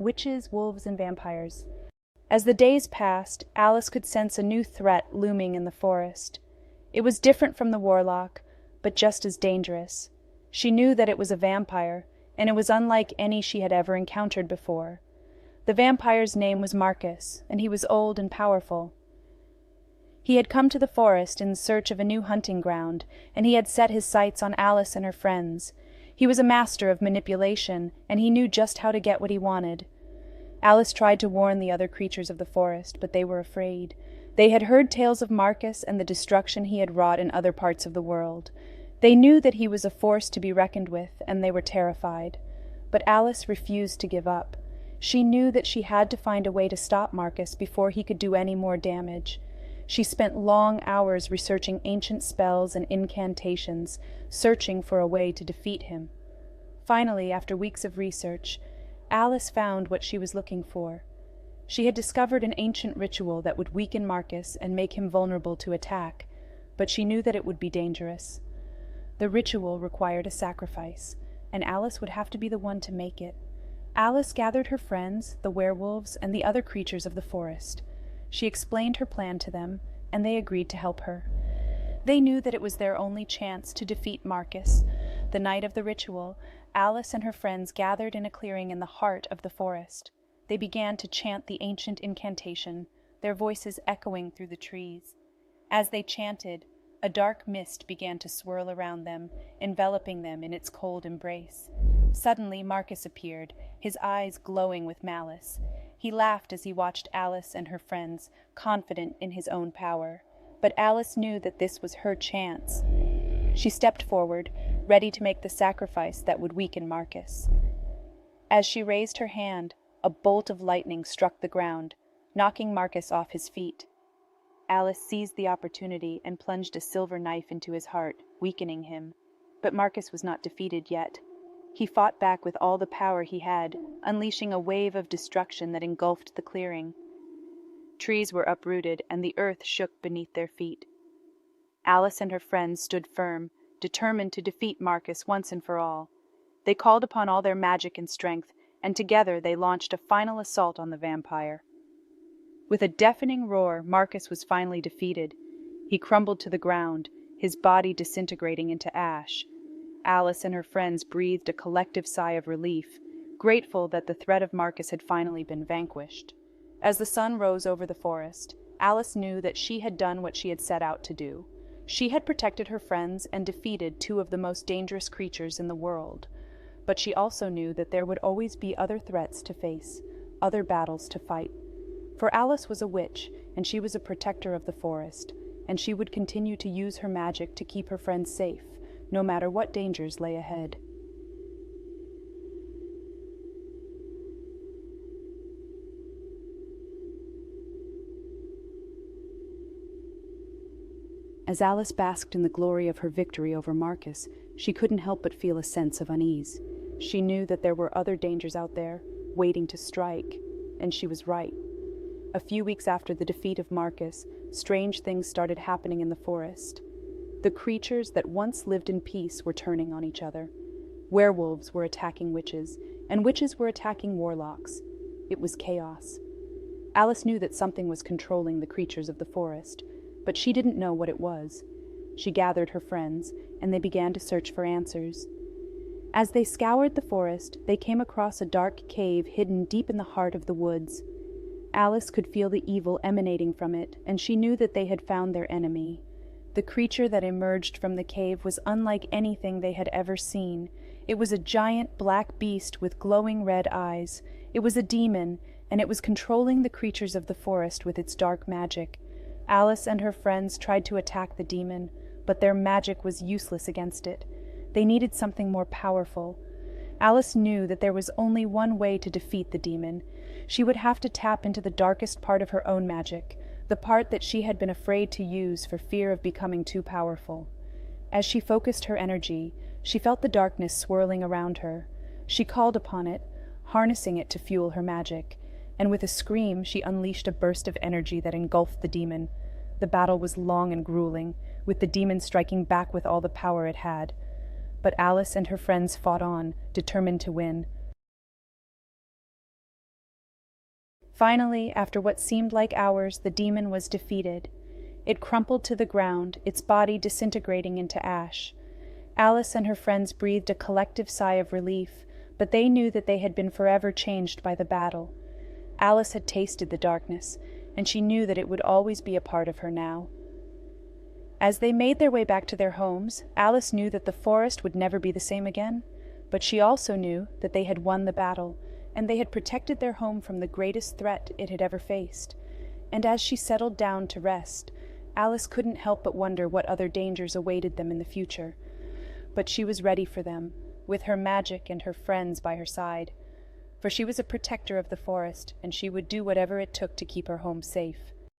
witches, wolves, and vampires. As the days passed, Alice could sense a new threat looming in the forest. It was different from the warlock, but just as dangerous. She knew that it was a vampire, and it was unlike any she had ever encountered before. The vampire's name was Marcus, and he was old and powerful. He had come to the forest in search of a new hunting ground, and he had set his sights on Alice and her friends. He was a master of manipulation, and he knew just how to get what he wanted. Alice tried to warn the other creatures of the forest, but they were afraid. They had heard tales of Marcus and the destruction he had wrought in other parts of the world. They knew that he was a force to be reckoned with, and they were terrified. But Alice refused to give up. She knew that she had to find a way to stop Marcus before he could do any more damage. She spent long hours researching ancient spells and incantations, searching for a way to defeat him. Finally, after weeks of research, Alice found what she was looking for. She had discovered an ancient ritual that would weaken Marcus and make him vulnerable to attack, but she knew that it would be dangerous. The ritual required a sacrifice, and Alice would have to be the one to make it. Alice gathered her friends, the werewolves, and the other creatures of the forest. She explained her plan to them, and they agreed to help her. They knew that it was their only chance to defeat Marcus. The night of the ritual, Alice and her friends gathered in a clearing in the heart of the forest. They began to chant the ancient incantation, their voices echoing through the trees. As they chanted, a dark mist began to swirl around them, enveloping them in its cold embrace. Suddenly Marcus appeared, his eyes glowing with malice. He laughed as he watched Alice and her friends, confident in his own power. But Alice knew that this was her chance. She stepped forward, ready to make the sacrifice that would weaken Marcus. As she raised her hand, a bolt of lightning struck the ground, knocking Marcus off his feet. Alice seized the opportunity and plunged a silver knife into his heart, weakening him. But Marcus was not defeated yet. He fought back with all the power he had, unleashing a wave of destruction that engulfed the clearing. Trees were uprooted, and the earth shook beneath their feet. Alice and her friends stood firm, determined to defeat Marcus once and for all. They called upon all their magic and strength, and together they launched a final assault on the vampire. With a deafening roar, Marcus was finally defeated. He crumbled to the ground, his body disintegrating into ash. Alice and her friends breathed a collective sigh of relief, grateful that the threat of Marcus had finally been vanquished. As the sun rose over the forest, Alice knew that she had done what she had set out to do. She had protected her friends and defeated two of the most dangerous creatures in the world. But she also knew that there would always be other threats to face, other battles to fight. For Alice was a witch, and she was a protector of the forest, and she would continue to use her magic to keep her friends safe, no matter what dangers lay ahead. As Alice basked in the glory of her victory over Marcus, she couldn't help but feel a sense of unease. She knew that there were other dangers out there, waiting to strike, and she was right. A few weeks after the defeat of Marcus, strange things started happening in the forest. The creatures that once lived in peace were turning on each other. Werewolves were attacking witches, and witches were attacking warlocks. It was chaos. Alice knew that something was controlling the creatures of the forest, but she didn't know what it was. She gathered her friends, and they began to search for answers. As they scoured the forest, they came across a dark cave hidden deep in the heart of the woods. Alice could feel the evil emanating from it, and she knew that they had found their enemy. The creature that emerged from the cave was unlike anything they had ever seen. It was a giant black beast with glowing red eyes. It was a demon, and it was controlling the creatures of the forest with its dark magic. Alice and her friends tried to attack the demon, but their magic was useless against it. They needed something more powerful. Alice knew that there was only one way to defeat the demon. She would have to tap into the darkest part of her own magic, the part that she had been afraid to use for fear of becoming too powerful. As she focused her energy, she felt the darkness swirling around her. She called upon it, harnessing it to fuel her magic, and with a scream she unleashed a burst of energy that engulfed the demon. The battle was long and grueling, with the demon striking back with all the power it had. But Alice and her friends fought on, determined to win. Finally, after what seemed like hours, the demon was defeated. It crumpled to the ground, its body disintegrating into ash. Alice and her friends breathed a collective sigh of relief, but they knew that they had been forever changed by the battle. Alice had tasted the darkness, and she knew that it would always be a part of her now. As they made their way back to their homes, Alice knew that the forest would never be the same again, but she also knew that they had won the battle, and they had protected their home from the greatest threat it had ever faced. And as she settled down to rest, Alice couldn't help but wonder what other dangers awaited them in the future. But she was ready for them, with her magic and her friends by her side. For she was a protector of the forest, and she would do whatever it took to keep her home safe.